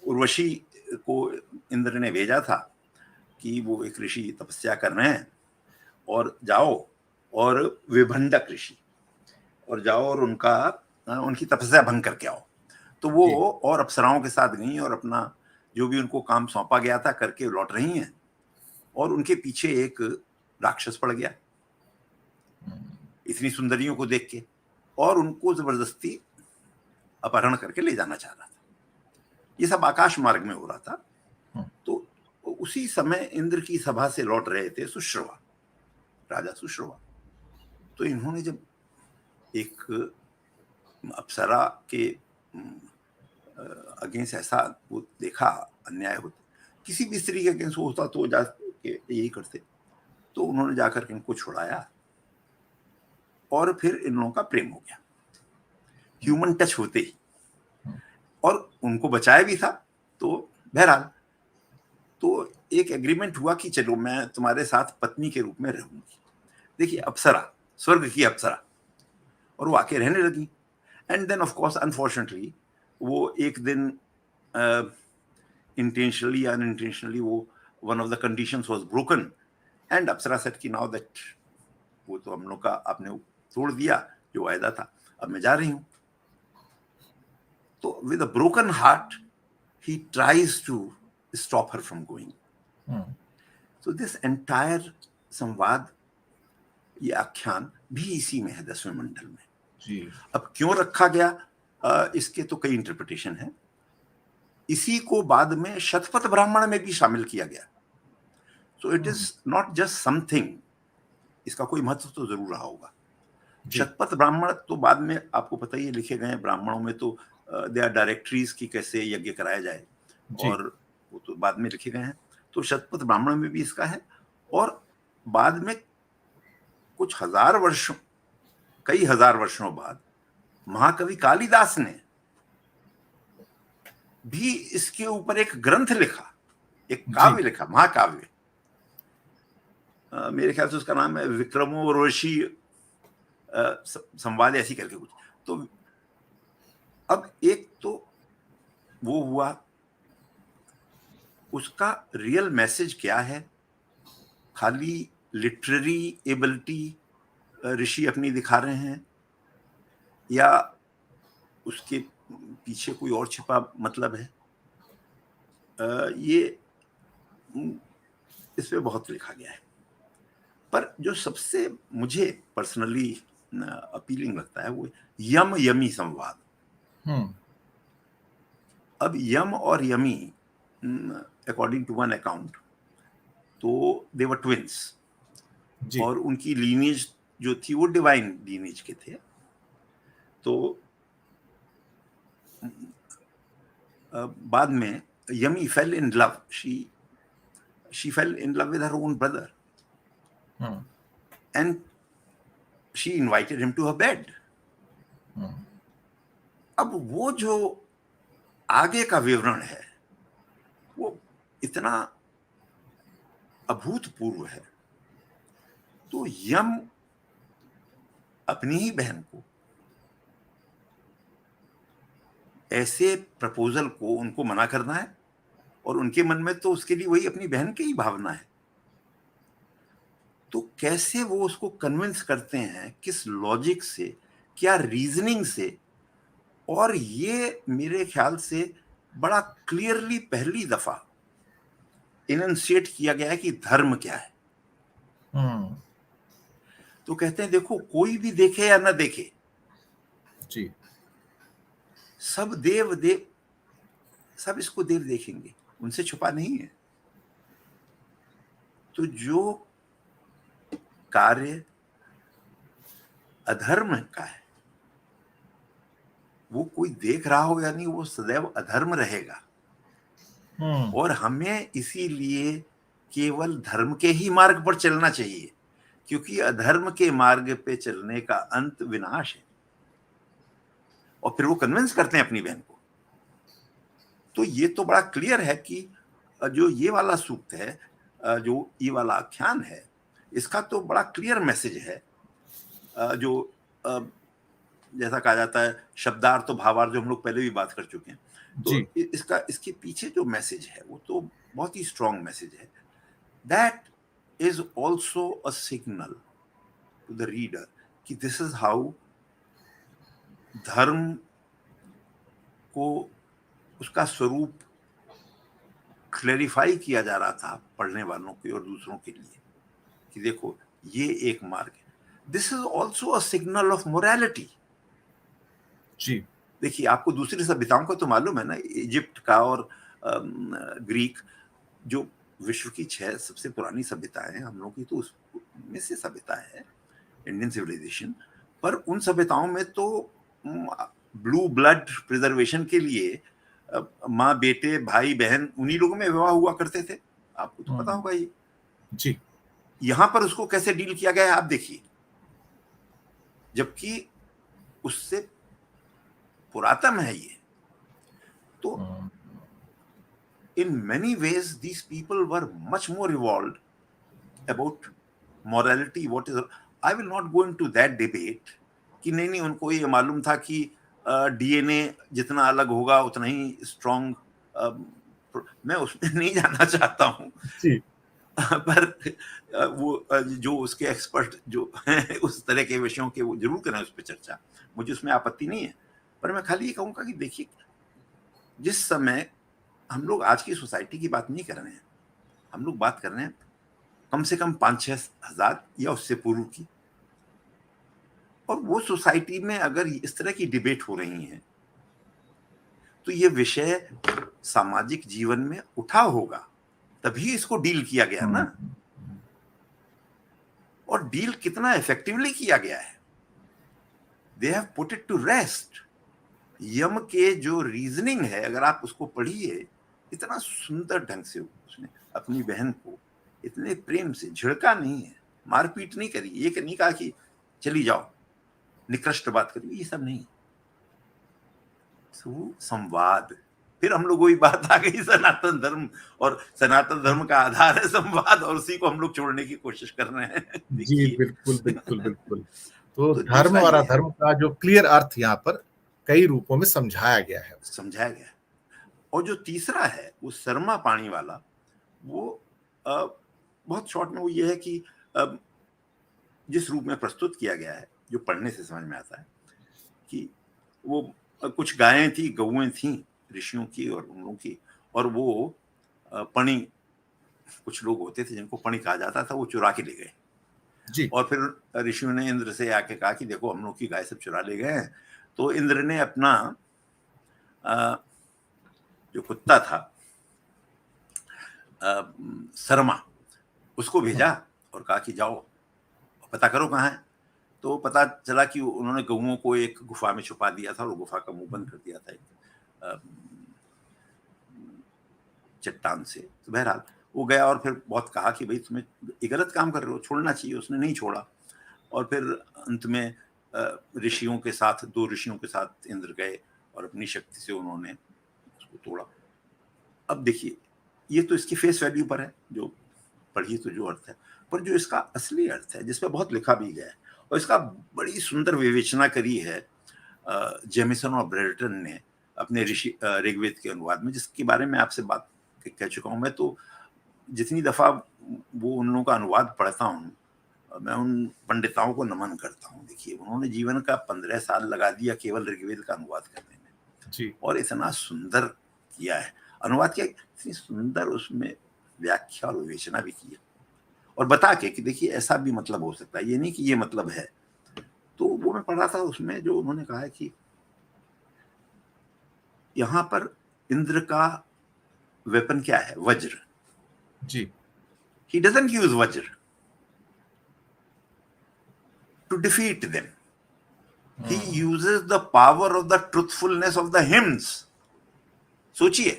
उर्वशी को इंद्र ने भेजा था कि वो एक ऋषि तपस्या कर रहे हैं और जाओ और विभंडक ऋषि, और जाओ और उनकी तपस्या भंग करके आओ। तो वो जी। और अप्सराओं के साथ गई और अपना जो भी उनको काम सौंपा गया था करके लौट रही हैं, और उनके पीछे एक राक्षस पड़ गया इतनी सुंदरियों को देख के, और उनको जबरदस्ती अपहरण करके ले जाना चाह रहा था। ये सब आकाश मार्ग में हो रहा था। तो उसी समय इंद्र की सभा से लौट रहे थे सुश्रवा, राजा सुश्रवा। तो इन्होंने जब एक अप्सरा के अगेंस्ट ऐसा वो देखा अन्याय होता, किसी भी स्त्री के अगेंस्ट होता तो जाके यही करते, तो उन्होंने जाकर के इनको छुड़ाया और फिर इन लोगों का प्रेम हो गया ह्यूमन टच होते ही, और उनको बचाया भी था। तो बहरहाल तो एक एग्रीमेंट हुआ कि चलो मैं तुम्हारे साथ पत्नी के रूप में रहूंगी। देखिए अप्सरा, स्वर्ग की अप्सरा, और वो आके रहने लगी। And then of course unfortunately वो एक दिन इंटेंशनली या अनइंटेंशनली वो one of the conditions was broken, and Apsara said कि नाउ दैट वो तो हम लोग का आपने तोड़ दिया जो वायदा था, अब मैं जा रही हूं। तो with a broken heart he tries to stop her from going. तो दिस एंटायर संवाद, ये आख्यान भी इसी में है 10वें मंडल में। जी। अब क्यों रखा गया, इसके तो कई इंटरप्रिटेशन है। इसी को बाद में शतपथ ब्राह्मण में भी शामिल किया गया। So it is not just something, इसका कोई महत्व तो जरूर रहा होगा। शतपथ ब्राह्मण तो बाद में आपको पता ही लिखे गए ब्राह्मणों में, तो दे आर डायरेक्टरीज की कैसे यज्ञ कराया जाए, और वो तो बाद में लिखे गए हैं। तो शतपथ ब्राह्मण में भी इसका है, और बाद में कुछ हजार वर्षों, कई हजार वर्षों बाद महाकवि कालिदास ने भी इसके ऊपर एक ग्रंथ लिखा, एक काव्य लिखा, महाकाव्य। मेरे ख्याल से उसका नाम है विक्रमोर्वशी संवाद, ऐसी करके कुछ। तो अब एक तो वो हुआ, उसका रियल मैसेज क्या है, खाली लिटरेरी एबिलिटी ऋषि अपनी दिखा रहे हैं, या उसके पीछे कोई और छिपा मतलब है, ये इस पे बहुत लिखा गया है। पर जो सबसे मुझे पर्सनली अपीलिंग लगता है वो यम यमी संवाद। अब यम और Yami, according to one account, तो दे वर ट्विंस, और उनकी लीनेज जो थी वो डिवाइन लीनेज के थे। तो बाद में yummy fail in love, she fell in love with her own brother, and she invited him to her bed. अब वो जो आगे का विवरण है वो इतना अभूतपूर्व है। तो यम अपनी ही बहन को ऐसे प्रपोजल को उनको मना करना है, और उनके मन में तो उसके लिए वही अपनी बहन की ही भावना है। तो कैसे वो उसको कन्विंस करते हैं, किस लॉजिक से, क्या रीजनिंग से, और ये मेरे ख्याल से बड़ा क्लियरली पहली दफा इनंशिएट किया गया है कि धर्म क्या है। तो कहते हैं देखो, कोई भी देखे या ना देखे, जी, सब देव सब इसको देव देखेंगे, उनसे छुपा नहीं है। तो जो कार्य अधर्म का है, वो कोई देख रहा हो या नहीं, वो सदैव अधर्म रहेगा। और हमें इसीलिए केवल धर्म के ही मार्ग पर चलना चाहिए, क्योंकि अधर्म के मार्ग पे चलने का अंत विनाश है। और फिर वो कन्विंस करते हैं अपनी बहन को। तो ये तो बड़ा क्लियर है कि जो ये वाला सूक्त है, जो ये वाला आख्यान है, इसका तो बड़ा क्लियर मैसेज है, जो जैसा कहा जाता है शब्दार्थ तो भावार्थ, जो हम लोग पहले भी बात कर चुके हैं। तो जी। इसका इसके पीछे जो मैसेज है वो तो बहुत ही स्ट्रॉन्ग मैसेज है। That is also a signal to the reader कि दिस इज हाउ धर्म को उसका स्वरूप क्लेरिफाई किया जा रहा था पढ़ने वालों के और दूसरों के लिए, कि देखो ये एक मार्ग है। This is also a signal of morality. जी। देखिए, आपको दूसरी सभ्यताओं का तो मालूम है ना, इजिप्ट का और ग्रीक, जो विश्व की 6 सबसे पुरानी सभ्यताएं हैं, हम लोग की तो उसमें से सभ्यता है इंडियन सिविलाइजेशन। पर उन सभ्यताओं में तो ब्लू ब्लड प्रिजर्वेशन के लिए माँ बेटे भाई बहन उन्हीं लोगों में विवाह हुआ करते थे, आपको तो पता होगा ये। जी। यहां पर उसको कैसे डील किया गया है आप देखिए, जबकि उससे पुरातन है ये। तो in many ways these people were much more evolved about morality, what is, I will not go into that debate कि नहीं उनको ये मालूम था कि डीएनए जितना अलग होगा उतना ही स्ट्रॉन्ग, मैं उसमें नहीं जाना चाहता हूँ। जी। पर वो जो उसके एक्सपर्ट जो हैं उस तरह के विषयों के, वो जरूर करें उस पर चर्चा, मुझे उसमें आपत्ति नहीं है। पर मैं खाली ये कहूँगा कि देखिए, जिस समय हम लोग आज की सोसाइटी की बात नहीं कर रहे हैं, हम लोग बात कर रहे हैं कम से कम 5-6 हजार या उससे पूर्व की, और वो सोसाइटी में अगर इस तरह की डिबेट हो रही है तो ये विषय सामाजिक जीवन में उठा होगा, तभी इसको डील किया गया ना। और डील कितना इफेक्टिवली किया गया है, they have put it to rest. Yama के जो रीजनिंग है, अगर आप उसको पढ़िए, इतना सुंदर ढंग से उसने अपनी बहन को इतने प्रेम से झिड़का नहीं है, मारपीट नहीं करी, ये नहीं कहा कि चली जाओ निकृष्ट बात करिए, ये सब नहीं। तो संवाद, फिर हम लोग वही बात आ गई सनातन धर्म, और सनातन धर्म का आधार है संवाद, और उसी को हम लोग छोड़ने की कोशिश कर रहे हैं। जी, बिल्कुल, बिल्कुल, बिल्कुल। तो तो धर्म दूसरा और ये है, अधर्म का जो क्लियर अर्थ यहाँ पर कई रूपों में समझाया गया है। समझाया गया। और जो तीसरा है वो शर्मा पाणी वाला, वो बहुत शॉर्ट में वो ये है कि जिस रूप में प्रस्तुत किया गया है, जो पढ़ने से समझ में आता है कि वो कुछ गायें थी, गौएं थी ऋषियों की और उन लोगों की, और वो पणी, कुछ लोग होते थे जिनको पणी कहा जाता था, वो चुरा के ले गए। जी। और फिर ऋषियों ने इंद्र से आके कहा कि देखो हम लोग की गाय सब चुरा ले गए हैं। तो इंद्र ने अपना जो कुत्ता था शर्मा, उसको भेजा और कहा कि जाओ पता करो कहाँ है। तो पता चला कि उन्होंने गऊओं को एक गुफा में छुपा दिया था, और गुफा का मुंह बंद कर दिया था एक चट्टान से। तो बहरहाल वो गया और फिर बहुत कहा कि भाई तुम्हें ये गलत काम कर रहे हो, छोड़ना चाहिए। उसने नहीं छोड़ा, और फिर अंत में ऋषियों के साथ, 2 ऋषियों के साथ इंद्र गए और अपनी शक्ति से उन्होंने उसको तोड़ा। अब देखिए, ये तो इसकी फेस वैल्यू पर है, जो पढ़िए तो जो अर्थ है, पर जो इसका असली अर्थ है, जिसपे बहुत लिखा भी गया है, और इसका बड़ी सुंदर विवेचना करी है जेमिसन और ब्रेल्टन ने अपने ऋषि ऋग्वेद के अनुवाद में, जिसके बारे में आपसे बात कह चुका हूं। मैं तो जितनी दफा वो उन लोगों का अनुवाद पढ़ता हूँ, मैं उन पंडिताओं को नमन करता हूँ। देखिए, उन्होंने जीवन का 15 साल लगा दिया केवल ऋग्वेद का अनुवाद करने में, जी। और इतना सुंदर किया है अनुवाद, किया, इतनी सुंदर उसमें व्याख्या और विवेचना भी की है, और बता के कि देखिए ऐसा भी मतलब हो सकता है, ये नहीं कि ये मतलब है। तो वो मैं पढ़ रहा था, उसमें जो उन्होंने कहा है कि यहां पर इंद्र का वेपन क्या है, वज्र। जी। He doesn't use vajra to defeat them. He uses the power of the truthfulness of the hymns. सोचिए,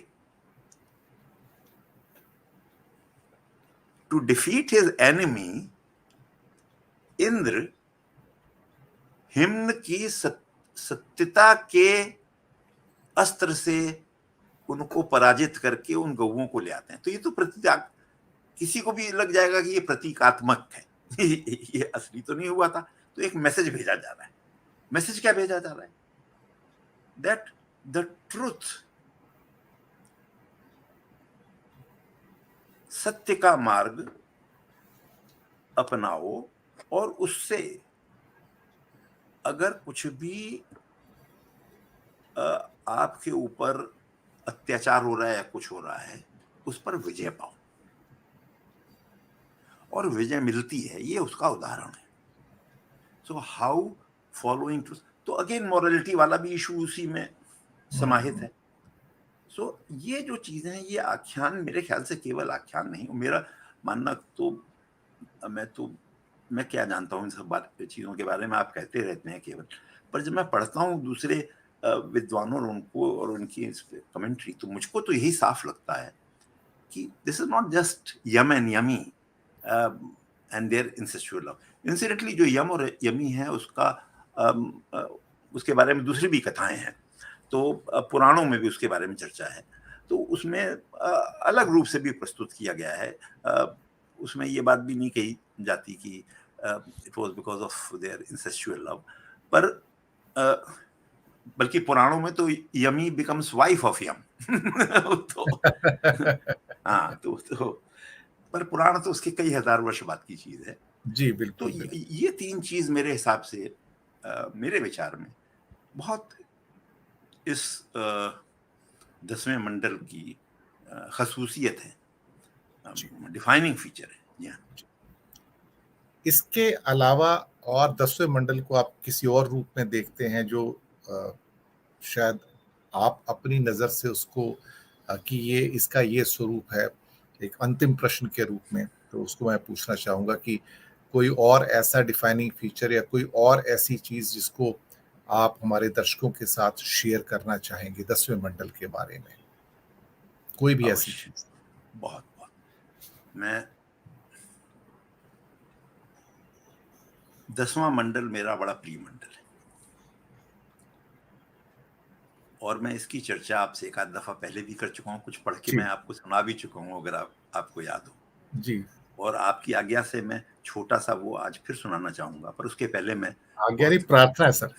to defeat his enemy, Indra हिम्न की सत्यता के अस्त्र से उनको पराजित करके उन गौओं को ले आते हैं। तो ये तो प्रतीक, किसी को भी लग जाएगा कि ये प्रतीकात्मक है, ये असली तो नहीं हुआ था। तो एक मैसेज भेजा जा रहा है। मैसेज क्या भेजा जा रहा है? दैट द ट्रूथ, सत्य का मार्ग अपनाओ, और उससे अगर कुछ भी आपके ऊपर अत्याचार हो रहा है या कुछ हो रहा है, उस पर विजय पाओ। और विजय मिलती है, ये उसका उदाहरण है। सो हाउ फॉलोइंग ट्रूथ, तो अगेन मॉरलिटी वाला भी इशू उसी में समाहित है। सो ये जो चीजें हैं, ये आख्यान मेरे ख्याल से केवल आख्यान नहीं, मेरा मानना तो, मैं क्या जानता हूँ इन सब चीजों के बारे में, आप कहते रहते हैं केवल, पर जब मैं पढ़ता हूँ दूसरे विद्वानों और उनको और उनकी कमेंट्री, तो मुझको तो यही साफ लगता है कि this is not just Yama and Yami and their incestual love. Incidentally जो यम और यमी है उसका उसके बारे में दूसरी भी कथाएं हैं, तो पुराणों में भी उसके बारे में चर्चा है। तो उसमें अलग रूप से भी प्रस्तुत किया गया है। उसमें ये बात भी नहीं कही जाती कि it was because of their incestual love, पर बल्कि पुराणों में तो Yami becomes wife of Yama. तो हाँ, तो पर पुराण तो उसके कई हजार वर्ष बाद की चीज है। जी तो बिल्कुल बिल्कुल। ये तीन चीज मेरे हिसाब से, मेरे विचार में बहुत इस 10वें मंडल की खसूसियत है, जी। डिफाइनिंग फीचर है। जी हाँ। इसके अलावा और 10वें मंडल को आप किसी और रूप में देखते हैं जो शायद आप अपनी नजर से उसको कि ये इसका ये स्वरूप है, एक अंतिम प्रश्न के रूप में, तो उसको मैं पूछना चाहूंगा कि कोई और ऐसा डिफाइनिंग फीचर या कोई और ऐसी चीज जिसको आप हमारे दर्शकों के साथ शेयर करना चाहेंगे 10वें मंडल के बारे में, कोई भी ऐसी अवश्य, चीज। बहुत बहुत। मैं 10वां मंडल मेरा बड़ा प्रिय मंडल है, और मैं इसकी चर्चा आपसे एक आध दफा पहले भी कर चुका हूँ, कुछ पढ़ के जी मैं आपको सुना भी चुका हूँ, अगर आपको याद हो। जी। और आपकी आज्ञा से मैं छोटा सा वो आज फिर सुनाना चाहूंगा, पर उसके पहले मैं आज्ञा नहीं, बहुत प्रार्थना है सर।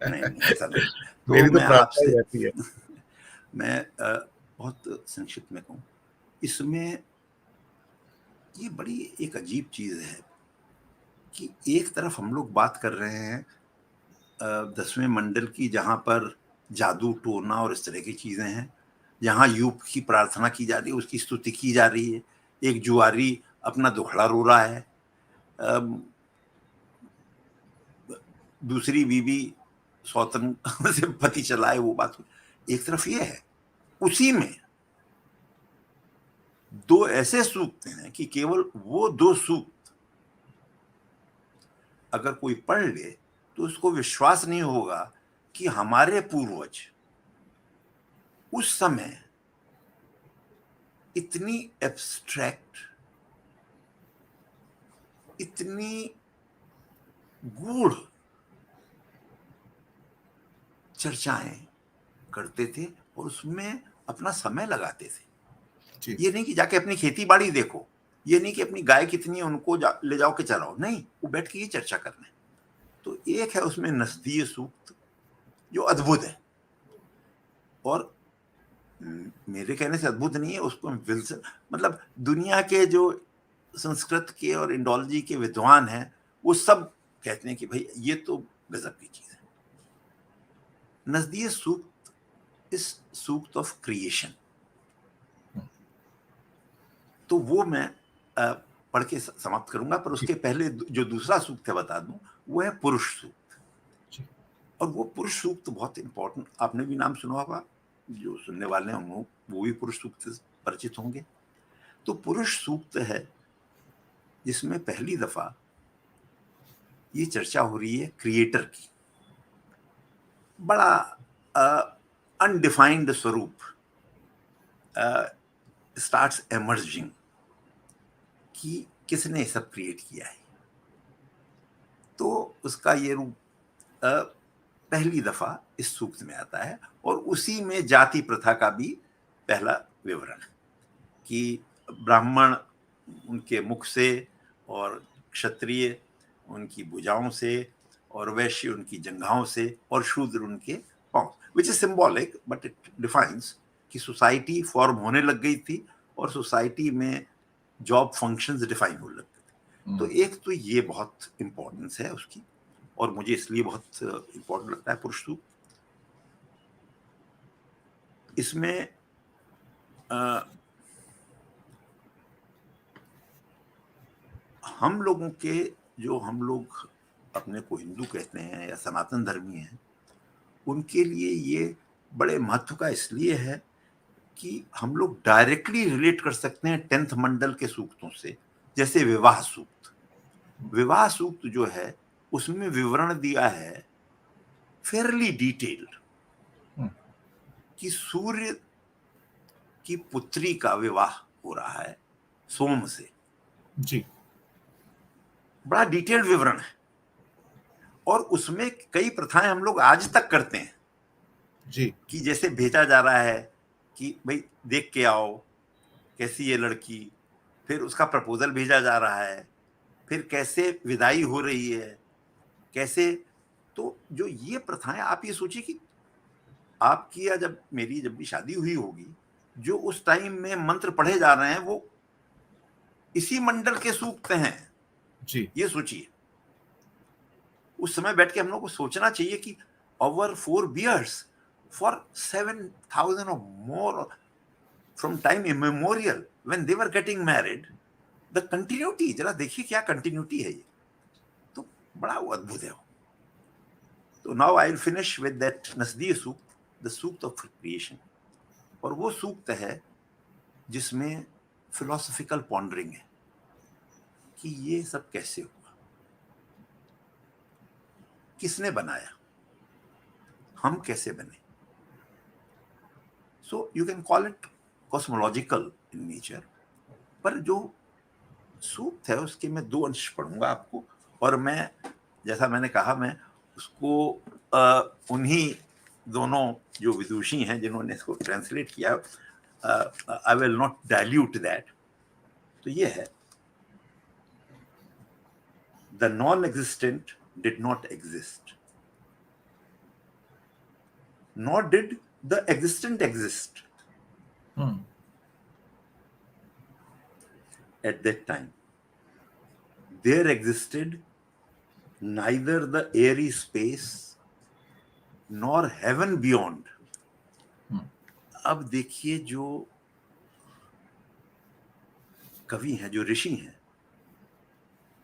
नहीं नहीं, ऐसा नहीं। तो मेरी तो मैं प्रार्थना ही आपसे रहती है। मैं बहुत संक्षिप्त में कहूँ, इसमें ये बड़ी एक अजीब चीज है कि एक तरफ हम लोग बात कर रहे हैं 10वें मंडल की, जहां पर जादू टोना और इस तरह की चीजें हैं, जहां यूप की प्रार्थना की जा रही है, उसकी स्तुति की जा रही है। एक जुआरी अपना दुखड़ा रो रहा है, दूसरी बीवी सौतन से पति चलाए, वो बात एक तरफ ये है। उसी में दो ऐसे सूक्त हैं कि केवल वो दो सूक्त अगर कोई पढ़ ले तो उसको विश्वास नहीं होगा कि हमारे पूर्वज उस समय इतनी एब्स्ट्रैक्ट, इतनी गूढ़ चर्चाएं करते थे और उसमें अपना समय लगाते थे। जी ये नहीं कि जाके अपनी खेती बाड़ी देखो, ये नहीं कि अपनी गाय कितनी है उनको ले जाओ के चराओ, नहीं, वो बैठ के ये चर्चा करना है। तो एक है उसमें नस्दीय सूक्त जो अद्भुत है, और मेरे कहने से अद्भुत नहीं है, उसको विल्सन, मतलब दुनिया के जो संस्कृत के और इंडोलॉजी के विद्वान हैं वो सब कहते हैं कि भाई ये तो गजब की चीज है। नजदीय सूक्त इस सूक्त ऑफ क्रिएशन, तो वो मैं पढ़ के समाप्त करूंगा, पर जी उसके पहले जो दूसरा सूक्त है बता दूं, वो है पुरुष सूक्त। जी। और वो पुरुष सूक्त बहुत इंपॉर्टेंट, आपने भी नाम सुना होगा, जो सुनने वाले हैं वो भी पुरुष सूक्त से परिचित होंगे। तो पुरुष सूक्त है जिसमें पहली दफा ये चर्चा हो रही है क्रिएटर की, बड़ा अनडिफाइंड स्वरूप स्टार्ट्स एमर्जिंग कि किसने सब क्रिएट किया है। तो उसका ये रूप पहली दफा इस सूक्त में आता है, और उसी में जाति प्रथा का भी पहला विवरण है कि ब्राह्मण उनके मुख से और क्षत्रिय उनकी भुजाओं से, और वैश्य उनकी जंघाओं से, और शूद्र उनके पांव, which is symbolic but it defines कि सोसाइटी फॉर्म होने लग गई थी और सोसाइटी में जॉब फंक्शंस डिफाइन होने लग गए थे। तो एक तो ये बहुत इंपॉर्टेंस है उसकी, और मुझे इसलिए बहुत इंपॉर्टेंट लगता है पुरुष सूक्त। इसमें हम लोगों के, जो हम लोग अपने को हिंदू कहते हैं या सनातन धर्मी हैं, उनके लिए ये बड़े महत्व का इसलिए है कि हम लोग डायरेक्टली रिलेट कर सकते हैं 10th मंडल के सूक्तों से। जैसे विवाह सूक्त, विवाह सूक्त जो है उसमें विवरण दिया है फेयरली डिटेल्ड कि सूर्य की पुत्री का विवाह हो रहा है सोम से। जी, बड़ा डिटेल्ड विवरण है, और उसमें कई प्रथाएं हम लोग आज तक करते हैं जी, कि जैसे भेजा जा रहा है कि भाई देख के आओ कैसी ये लड़की, फिर उसका प्रपोजल भेजा जा रहा है, फिर कैसे विदाई हो रही है, कैसे। तो जो ये प्रथाएं, आप ये सोचिए कि आपकी या जब मेरी जब भी शादी हुई होगी, जो उस टाइम में मंत्र पढ़े जा रहे हैं वो इसी मंडल के सूक्त हैं। जी, ये सोचिए, उस समय बैठ के हम लोग को सोचना चाहिए कि our forebears for 7,000 or more from time immemorial when they were getting married, the continuity, जरा देखिए क्या कंटिन्यूटी है ये, तो बड़ा वो अद्भुत है। तो now I will finish with that Nasadiya Sukta, the Sukta of creation. और वो सूक्त है जिसमें फिलोसॉफिकल पॉन्डरिंग है कि ये सब कैसे हुआ, किसने बनाया, हम कैसे बने। So you can call it cosmological in nature, पर जो सूक्त है उसके मैं 2 अंश पढ़ूंगा आपको, और मैं, जैसा मैंने कहा, मैं उसको उन्हीं दोनों जो विदुषी हैं जिन्होंने इसको ट्रांसलेट किया, I will not dilute that. तो ये है, the non existent did not exist, not did the existent exist at that time. There existed neither the airy space nor heaven beyond. अब देखिए, जो कवि हैं, जो ऋषि हैं,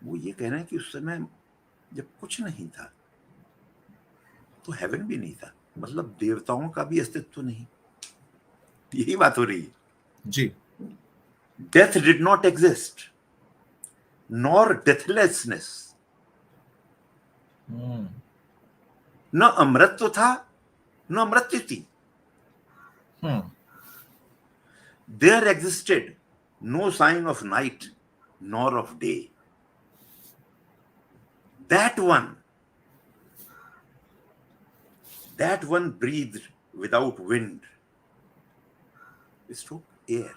वो ये कह रहे हैं कि उस समय जब कुछ नहीं था तो हेवन भी नहीं था, मतलब देवताओं का भी अस्तित्व नहीं, यही बात हो रही है। जी, Death did not exist, nor deathlessness. न अमृत था न मृत्यु थी। There existed no sign of night nor of day. That one breathed without wind. It's true, air.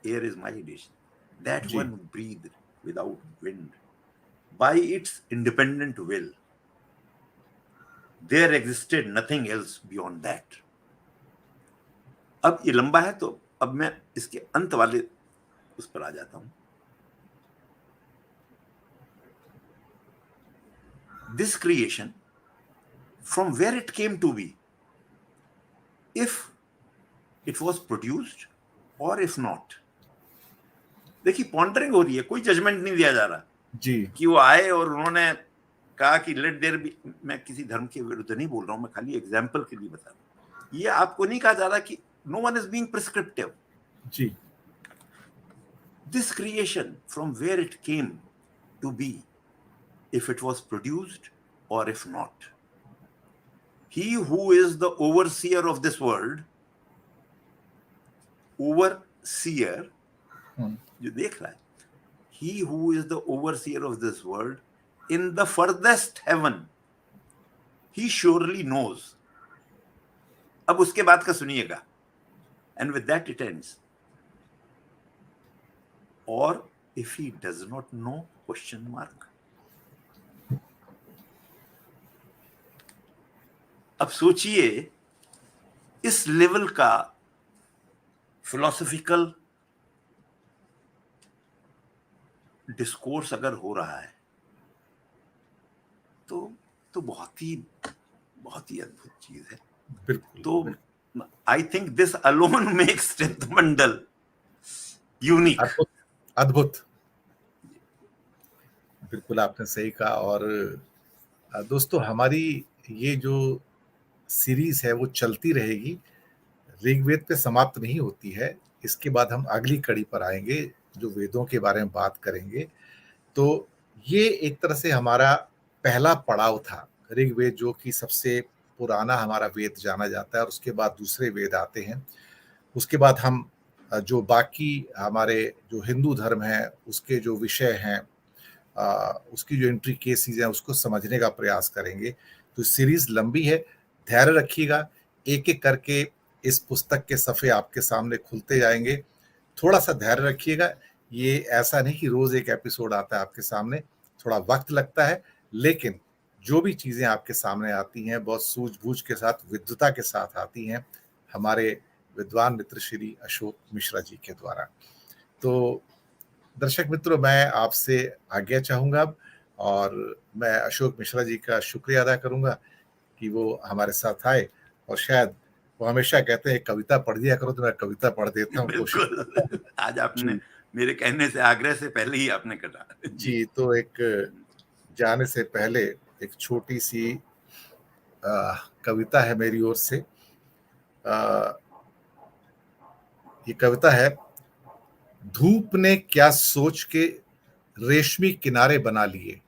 Air is my addition. That ji, one breathed without wind. By its independent will. There existed nothing else beyond that. अब ये लंबा है, तो अब मैं इसके अंत वाले उस पर आ जाता हूं। This creation, from where it came to be, if it was produced or if not. देखिए, पॉन्डरिंग हो रही है, कोई जजमेंट नहीं दिया जा रहा जी, कि वो आए और उन्होंने कहा कि लेट देयर बी। मैं किसी धर्म के विरुद्ध नहीं बोल रहा हूं, मैं खाली एग्जाम्पल के लिए बता रहा हूं। ये आपको नहीं कहा जा रहा कि no one is being prescriptive. जी, This creation, from where it came to be, if it was produced or if not. He who is the overseer of this world, overseer, जो देख रहा है, he who is the overseer of this world in the furthest heaven, he surely knows. अब उसके बाद का सुनिएगा, and with that it ends. और if he does not know? Question mark. अब सोचिए इस लेवल का फिलोसॉफिकल डिस्कोर्स अगर हो रहा है तो बहुत ही अद्भुत चीज है। बिल्कुल, तो I think this alone makes strength Mandal unique. अद्भुत, अद्भुत। बिल्कुल आपने सही कहा। और दोस्तों, हमारी ये जो सीरीज है वो चलती रहेगी, ऋग्वेद पे समाप्त नहीं होती है। इसके बाद हम अगली कड़ी पर आएंगे जो वेदों के बारे में बात करेंगे। तो ये एक तरह से हमारा पहला पड़ाव था। ऋग्वेद जो कि सबसे पुराना हमारा वेद जाना जाता है, और उसके बाद दूसरे वेद आते हैं। उसके बाद हम जो बाकी हमारे जो हिंदू धर्म है उसके जो विषय हैं, उसकी जो एंट्री केसेस हैं उसको समझने का प्रयास करेंगे। तो सीरीज लंबी है, धैर्य रखिएगा। एक एक करके इस पुस्तक के सफ़े आपके सामने खुलते जाएंगे। थोड़ा सा धैर्य रखिएगा। ये ऐसा नहीं कि रोज एक एपिसोड आता है आपके सामने, थोड़ा वक्त लगता है, लेकिन जो भी चीजें आपके सामने आती हैं बहुत सूझबूझ के साथ, विद्वता के साथ आती हैं हमारे विद्वान मित्र श्री अशोक मिश्रा जी के द्वारा। तो दर्शक मित्रों, मैं आपसे आज्ञा चाहूंगा अब, और मैं अशोक मिश्रा जी का शुक्रिया अदा करूंगा कि वो हमारे साथ आए। और शायद वो हमेशा कहते हैं कविता पढ़ दिया करो, तो मैं कविता पढ़ देता हूँ, कोशिश। बिल्कुल। आज आपने जी मेरे कहने से, आग्रह से पहले ही आपने कटा जी। जी। तो एक जाने से पहले एक छोटी सी कविता है मेरी ओर से। ये कविता है, धूप ने क्या सोच के रेशमी किनारे बना लिए।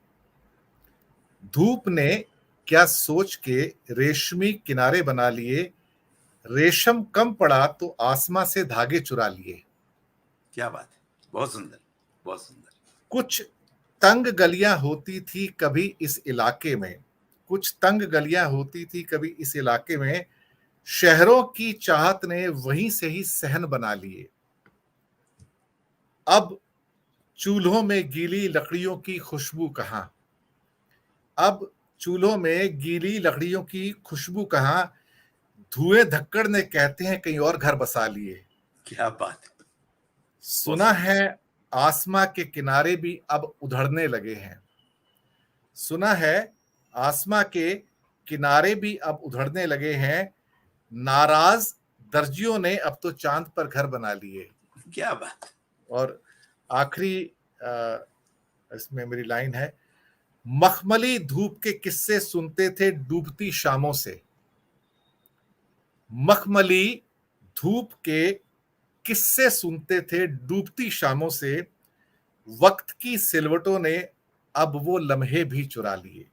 धूप ने क्या सोच के रेशमी किनारे बना लिए, रेशम कम पड़ा तो आसमां से धागे चुरा लिए। क्या बात है, बहुत सुंदर, बहुत सुंदर। कुछ तंग गलियां होती थी कभी इस इलाके में, कुछ तंग गलियां होती थी कभी इस इलाके में, शहरों की चाहत ने वहीं से ही सहन बना लिए। अब चूल्हों में गीली लकड़ियों की खुशबू कहां, अब चूल्हों में गीली लकड़ियों की खुशबू कहां, धुएं धक्कड़ ने कहते हैं कहीं और घर बसा लिए। क्या बात है, बहुत सुना सुंदर। है आसमां के किनारे भी अब उधड़ने लगे हैं, सुना है आसमां के किनारे भी अब उधड़ने लगे हैं, नाराज दर्जियों ने अब तो चांद पर घर बना लिए। क्या बात। और आखिरी इसमें मेरी लाइन है, मखमली धूप के किस्से सुनते थे डूबती शामों से, मखमली धूप के किस्से सुनते थे डूबती शामों से, वक्त की सिलवटों ने अब वो लम्हे भी चुरा लिए।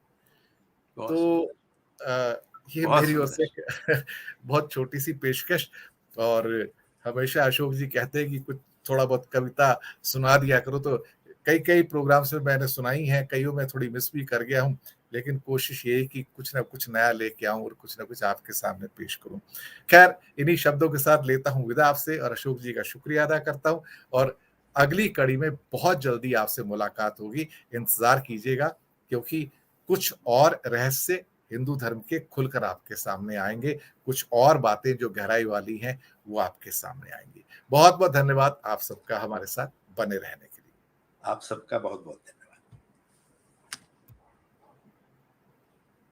बहुत तो सुंदर, ये बहुत मेरी ओर सुंदर। से बहुत छोटी सी पेशकश। और हमेशा अशोक जी कहते हैं कि कुछ थोड़ा बहुत कविता सुना दिया करो, तो कई कई प्रोग्राम्स में मैंने सुनाई हैं, कईयों में थोड़ी मिस भी कर गया हूँ, लेकिन कोशिश ये है कि कुछ ना कुछ नया लेके आऊं और कुछ ना कुछ आपके सामने पेश करूं। खैर, इन्हीं शब्दों के साथ लेता हूं विदा आपसे, और अशोक जी का शुक्रिया अदा करता हूं। और अगली कड़ी में बहुत जल्दी आपसे मुलाकात होगी, इंतजार कीजिएगा, क्योंकि कुछ और रहस्य हिंदू धर्म के खुलकर आपके सामने आएंगे, कुछ और बातें जो गहराई वाली हैं वो आपके सामने आएंगी। बहुत बहुत धन्यवाद आप सबका हमारे साथ बने रहने के लिए। आप सबका बहुत बहुत धन्यवाद।